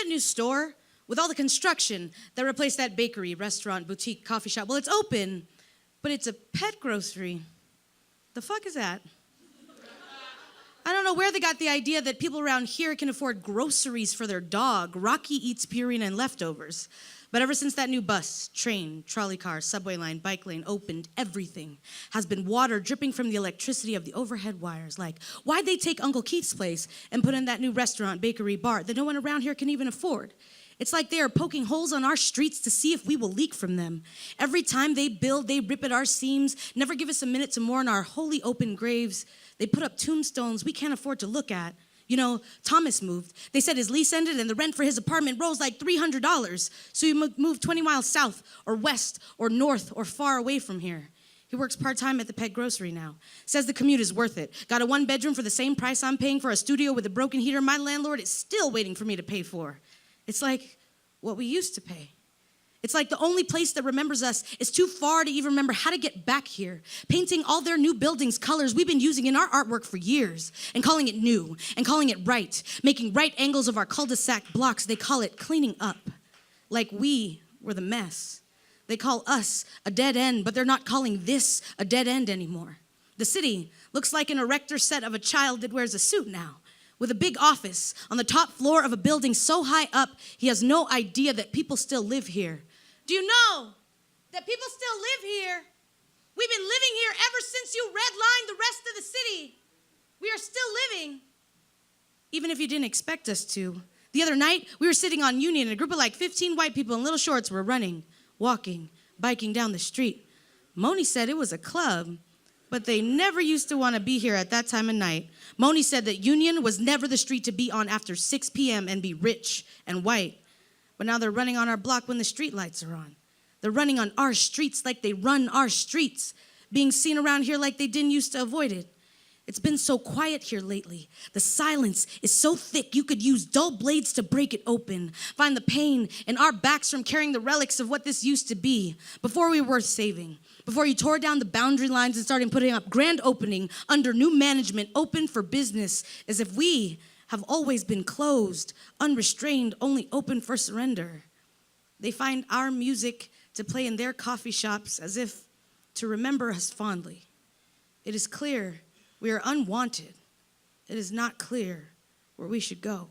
that new store with all the construction that replaced that bakery, restaurant, boutique, coffee shop? Well, it's open, but it's a pet grocery. The fuck is that? I don't know where they got the idea that people around here can afford groceries for their dog. Rocky eats Purina and leftovers. But ever since that new bus, train, trolley car, subway line, bike lane opened, everything has been water dripping from the electricity of the overhead wires. Like, why'd they take Uncle Keith's place and put in that new restaurant, bakery, bar that no one around here can even afford? It's like they are poking holes on our streets to see if we will leak from them. Every time they build, they rip at our seams, never give us a minute to mourn our holy open graves. They put up tombstones we can't afford to look at. You know, Thomas moved. They said his lease ended and the rent for his apartment rose like $300. So he moved 20 miles south or west or north or far away from here. He works part-time at the pet grocery now. Says the commute is worth it. Got a one-bedroom for the same price I'm paying for a studio with a broken heater my landlord is still waiting for me to pay for. It's like what we used to pay. It's like the only place that remembers us is too far to even remember how to get back here. Painting all their new buildings colors we've been using in our artwork for years and calling it new and calling it right. Making right angles of our cul-de-sac blocks. They call it cleaning up. Like we were the mess. They call us a dead end, but they're not calling this a dead end anymore. The city looks like an erector set of a child that wears a suit now, with a big office on the top floor of a building so high up he has no idea that people still live here. Do you know that people still live here? We've been living here ever since you redlined the rest of the city. We are still living, even if you didn't expect us to. The other night, we were sitting on Union, and a group of like 15 white people in little shorts were running, walking, biking down the street. Moni said it was a club, but they never used to want to be here at that time of night. Moni said that Union was never the street to be on after 6 p.m. and be rich and white. But now they're running on our block when the street lights are on. They're running on our streets like they run our streets, being seen around here like they didn't used to avoid it. It's been so quiet here lately. The silence is so thick you could use dull blades to break it open. Find the pain in our backs from carrying the relics of what this used to be. Before we were worth saving. Before you tore down the boundary lines and started putting up grand opening under new management, open for business, as if we have always been closed, unrestrained, only open for surrender. They find our music to play in their coffee shops as if to remember us fondly. It is clear we are unwanted. It is not clear where we should go.